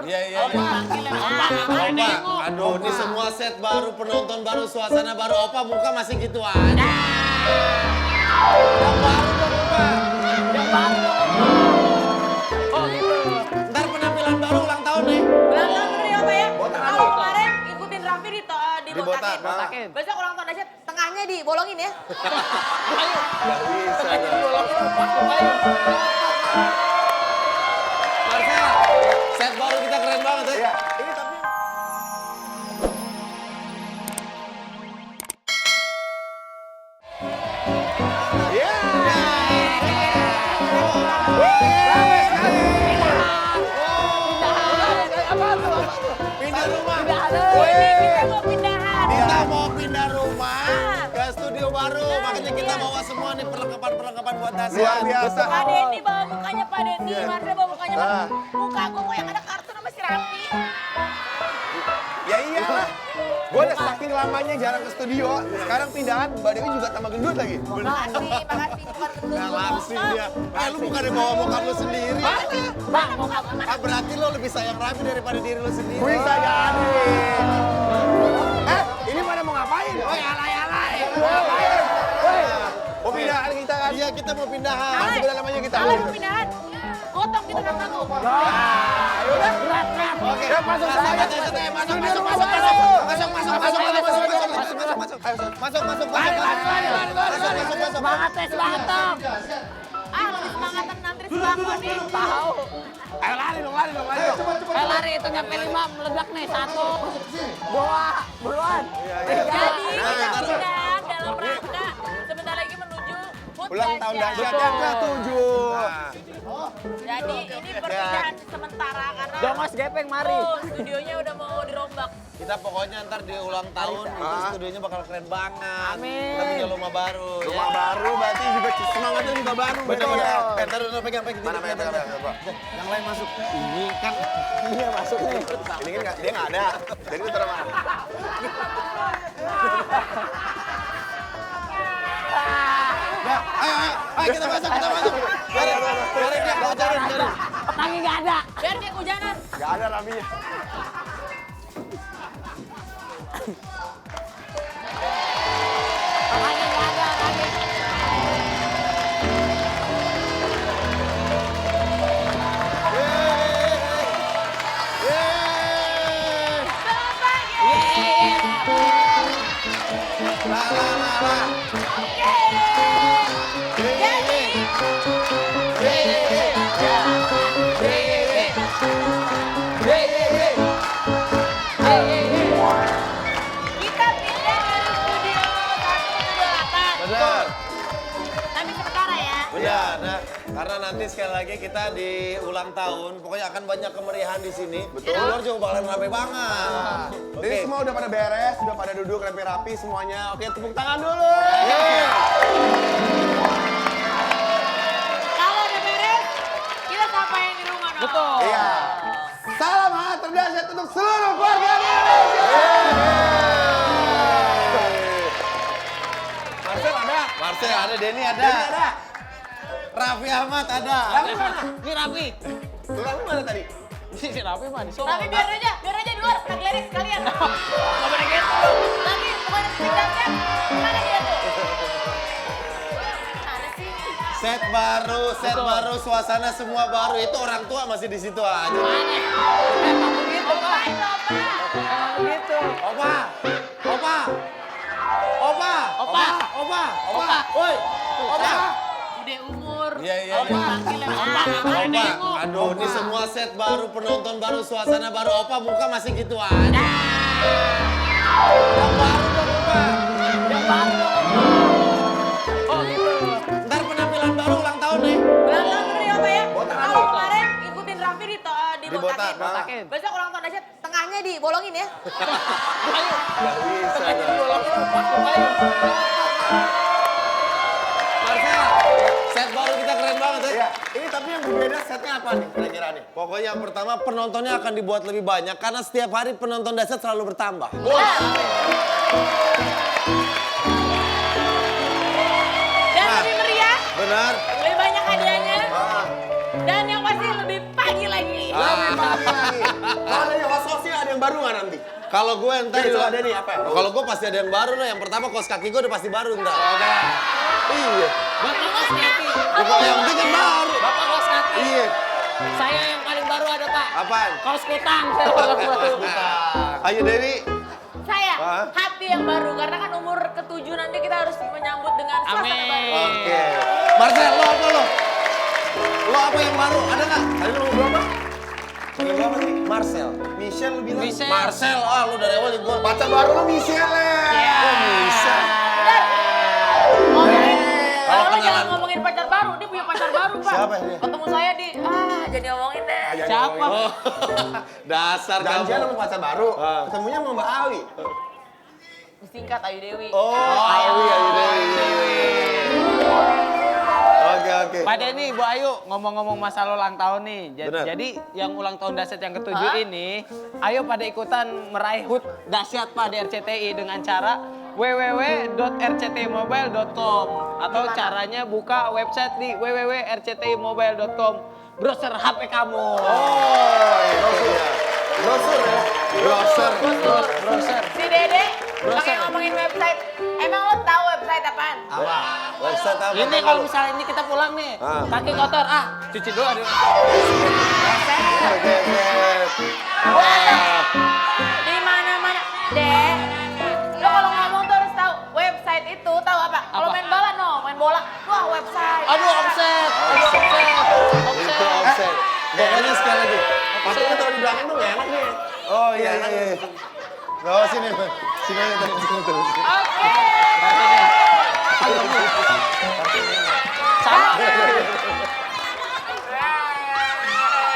Iya. Opa, aduh ini semua set baru, penonton baru, suasana baru. Opa muka masih gitu aja. Yang baru dong Opa. Yang baru dong. Oh gitu. Ntar penampilan baru ulang tahun nih. Ulang tahun bener ya Pak ya? Kalau kemarin ikutin Raffi dibotakin. Botakin. Besok ulang tahun Dasyat tengahnya dibolongin ya. Ayo. Gak bisa. Tengahnya dibolongin Opa. Ayo. Marcel, set baru kita keren banget ya. Iya, ini tapi... Iya! Rame sekali! Pindah rumah! Kita mau pindahan. Kita mau pindah rumah ke studio baru. Makanya kita bawa semua nih perlengkapan buat Dasyat. Luar biasa. Pak Denny bawa mukanya Pak Denny, Marcel bawa mukanya muka gue yang ada kartun sama si Raffi. Ya iyalah. Gue udah saking lamanya jarang ke studio. Sekarang pindahan, Mbak Dewi juga tambah gendut lagi. Makasih, bukan gendut. Nah, langsung dia. Lu bukan bawa muka lu sendiri. Mana muka gue mana? Berarti lo lebih sayang Raffi daripada diri lo sendiri. Bisa jadi. Ini mana mau ngapain? Woi, alay-alay. Mau ngapain? Woi, mau pindahan kita kan? Iya, kita mau pindahan. Masih berapa lamanya kita? Salah mau pindahan. Gotong kita satu-satu. Ayo udah. Berat. Oke, masuk saya. Masuk. Semangat dong. Ah, lebih semangatan nanti sebangku nih. Tahu. Ayo lari dong. Lari itu nyampe 5 meledak nih. 1. 2. Buruan. Jadi kita pindahan dalam rangka sebentar lagi menuju Food Ulang tahun Dasyat. Dasyat yang ke-7. Jadi ini perpindahan sementara karena Jongos gepeng mari. studionya udah mau dirombak. Kita pokoknya ntar di ulang tahun itu studionya bakal keren banget. Amin. Kita punya rumah baru. Rumah baru berarti juga semangatnya juga baru. Betul. Betul. Ntar dulu pegang. Mana pegang. Yang lain masuk. Ini kan. Iya masuk nih. Ini kan dia nggak ada. Jadi itu taruh mana? Nah, ayo kita masuk. Cari dia, cari. Tangi nggak ada. Biar dia kehujanan. Nggak ada rapinya. Tangi nggak ada. Tangi. Kita pindah dari studio 1 ke studio 8. Benar. Tapi sementara ya. Benar. Nah, karena nanti sekali lagi kita di ulang tahun, pokoknya akan banyak kemeriahan di sini. Betul. Di luar juga bakalan rame banget. Jadi semua udah pada beres, udah pada duduk rapi-rapi semuanya. Oke, tepuk tangan dulu. Kalau udah beres, kita sapain di rumah dong. Betul. Iya. Salam hangat terdasyat untuk seluruh keluarga Indonesia. Marcel ada, Denny ada. Raffi Ahmad ada. Raffi mana? Ini Raffi. Raffi mana tadi? Si Raffi mana? Tapi biar aja di luar, pernah gelirik sekalian. Nggak boleh gitu. Lagi, bukan di Dasyat. Mana dia tuh? Mana sih? Set baru, suasana semua baru. Itu orang tua masih di situ aja. Emang begitu Opa Pak. itu Opa. Emang begitu. Opa. Woi. Opa. Udah umur. Iya. Panggil Opa. Opa, aduh ini semua set baru, penonton baru, suasana baru. Opa muka masih gitu aja. Yang baru dong Opa. Yang baru dong. Oh gitu. Ntar penampilan baru ulang tahun nih. Ulang tahun bener ya Pak ya? Kalau kemarin ikutin Raffi dibotakin. Botakin. Besok ulang tahun Dasyat tengahnya dibolongin ya. Ayo. Nggak bisa. Tengahnya dibolongin Opa. Ayo. Marcel, set baru kita keren banget ya. Iya. Ini tapi yang berbeda setnya apa nih kira-kira nih? Pokoknya yang pertama penontonnya akan dibuat lebih banyak karena setiap hari penonton Dasyat selalu bertambah. Dan lebih meriah, Benar. lebih banyak hadiahnya. Dan yang pasti lebih pagi lagi. Lebih pagi lagi. yang baru nggak nanti? Kalau gue ntar Nih, juga ada nih, apa? Kalau gue pasti ada yang baru lah. Yang pertama kaos kaki gue udah pasti baru ntar. Oke. Iya. Bapak kaos kaki. Bukan yang penting kan baru. Bapak kaos kaki. Iya. Saya yang paling baru ada Pak. Apaan? Kaos kutang. Saya paling baru. Ayo Dewi. Saya Hah? hati yang baru karena kan umur ke-7 nanti kita harus menyambut dengan suasana Amin. baru. Oke. Marcel, lo apa lo? Lo apa yang baru? Ada nggak? Tadi lu ngomong apa? Ngomong apa sih? Marcel. Michelle lu bilang. Michelle. Marcel, lu dari awal juga gue. Pacar baru lu Michelle ya. Oh, bisa. Benar. Ngomongin, Kalau kalau jangan kenalan. ngomongin pacar baru, dia punya pacar baru, Pak. Siapa dia? Ketemu saya di, jadi ngomongin deh. Siapa? Oh, dasar Janjian kamu. sama pacar baru. Ah. Ketemunya sama Mbak Awi. Disingkat Ayu Dewi. Oh, Awi, Awi Dewi. Oke. Pak Denny, Bu Ayu, ngomong-ngomong masalah ulang tahun nih. Benar. Jadi yang ulang tahun dahsyat yang ke-7 Hah? ini, ayo pada ikutan meraih HUT dahsyat Pak di RCTI dengan cara www.rctimobile.com atau caranya buka website di www.rctimobile.com. Browser HP kamu. Oh, iya. Brosur ya? Brosur. Browser. Si Dede, Browser. pakai ngomongin website. Emang lo tahu website apaan? Apa? Website apa? Ini kalau misalnya ini kita pulang nih, Ah. kaki kotor, cuci dulu aduh. Oke. Di mana-mana. Dek, lo kalau ngomong tuh harus tahu. Website itu tahu apa? Kalau Apa? main bola, main bola. Wah, website. Aduh, offset. Itu offset. Pokoknya sekali lagi. Patungnya taruh di belakang tuh nggak enak nih. Oh iya. Gak usah sini. Sini aja. Oke. Sama.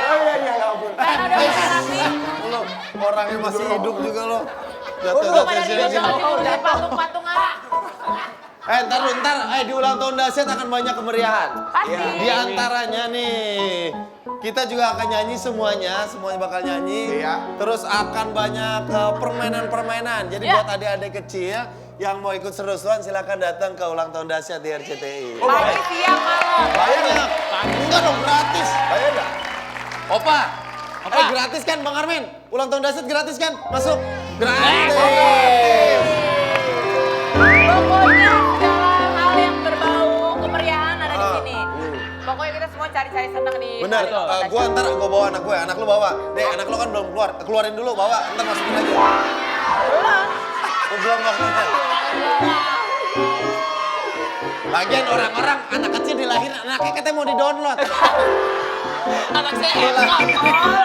Oh iya, ya ampun. Karena udah pada rapi. Lo orangnya masih hidup juga lo. Udah pada Sini, ridho sini. banget sih, udah patung-patung ah. Ntar, di ulang tahun dahsyat akan banyak kemeriahan. Pasti. Di antaranya nih, kita juga akan nyanyi semuanya bakal nyanyi. Iya. Terus akan banyak permainan-permainan. Jadi Iya. buat adik-adik kecil yang mau ikut seru-seruan silakan datang ke ulang tahun dahsyat di RCTI. Pagi, siang, malam. Bayar nggak? Enggak dong, gratis. Bayar nggak? Opa, Opa. gratis kan Bang Armin? Ulang tahun dahsyat gratis kan? Masuk. Gratis. Pokoknya segala hal yang berbau kemeriahan ada di sini. Pokoknya kita semua cari-cari senang di Benar, hari ulang gua tahun. ntar gua bawa anak gue, anak lu bawa. Dek, anak lu kan belum keluar, keluarin dulu bawa, ntar masukin aja. Belum. Oh, belum maksudnya. Lagian orang-orang anak kecil dilahirin, anaknya katanya mau di-download. Anak saya handphone.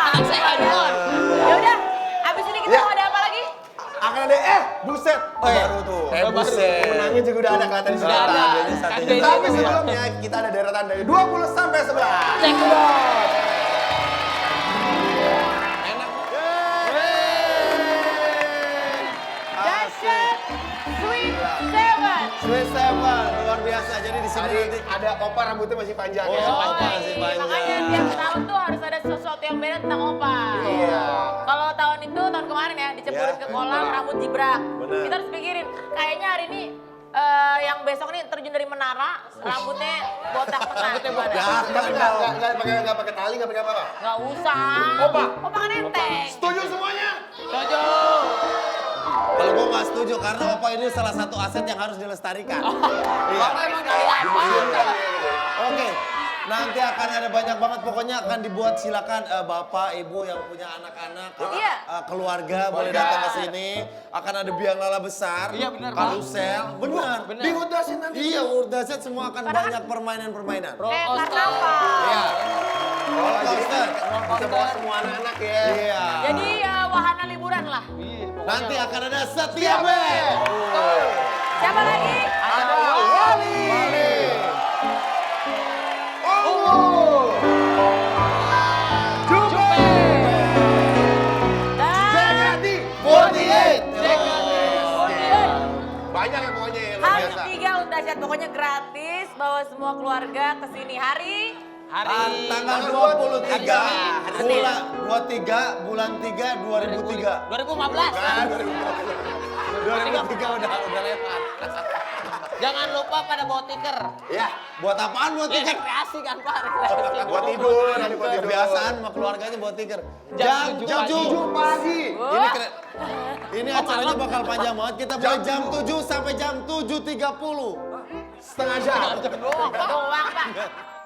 Anak saya handphone. Ya udah, abis ini kita Ya. mau ada apa lagi? Akan ada buset. Oh, iya. Baru tuh. Buset. Pemenangnya juga udah ada kelihatan di sini. Udah ada. Adanya Kan satunya. beda. Tapi sebelumnya kita ada deretan dari 20 sampai 11. Cek dulu. Enak. Dahsyat Sweet Seven. Sweet Seven, luar biasa. Jadi di sini Tadi nanti ada opa rambutnya masih panjang Oh, ya. masih panjang. Makanya tiap tahun tuh harus ada sesuatu yang beda tentang Opa. Iya. Kalau tahun itu, tahun kemarin ya, diceburin Ya. ke kolam, rambut jibrak. Benar. Kita harus pikirin, kayaknya hari ini yang besok nih terjun dari menara, rambutnya botak tengah. Rambutnya botak. Gimana? Tapi nggak pakai tali, nggak pakai apa-apa. Nggak usah. Opa. Opa kan enteng. Setuju semuanya? Setuju. kalau gua nggak setuju karena Opa ini salah satu aset yang harus dilestarikan. Iya. Bapak emang dari apa? Oke, nanti akan ada banyak banget pokoknya akan dibuat silakan bapak, ibu yang punya anak-anak, Iya. keluarga boleh datang ke sini. Akan ada biang lala besar, Iya, benar, Pak. karusel, benar. Benar. Di Udasin nanti. Iya, Urdaset semua akan banyak permainan-permainan. Kayak Roller karnaval. Iya. Roller coaster. Bisa bawa semua anak-anak ya. Iya. Jadi wahana liburan lah. Nanti akan ada Setia Band. Siapa lagi? Ada Wali. Oh. Jupe. Dan Jagadi. 48. Banyak ya pokoknya ya. luar hari biasa. ketiga Dahsyat pokoknya gratis, bawa semua keluarga ke sini hari. Tanggal Tanggal 23 Hari bulan 23 bulan 3 2003. 2015. Kan, 2003 udah lewat. Jangan lupa pada bawa tiker. Ya, Buat apaan buat Ya, tiket? rekreasi kan Pak, rekreasi. buat tidur, nanti buat tidur. Kebiasaan sama keluarganya buat tiket. Jam Jam 7 7. 7 pagi. Ini Ini acaranya bakal panjang banget. Kita mulai jam 7 sampai jam 7.30. Setengah jam. Doang, Pak.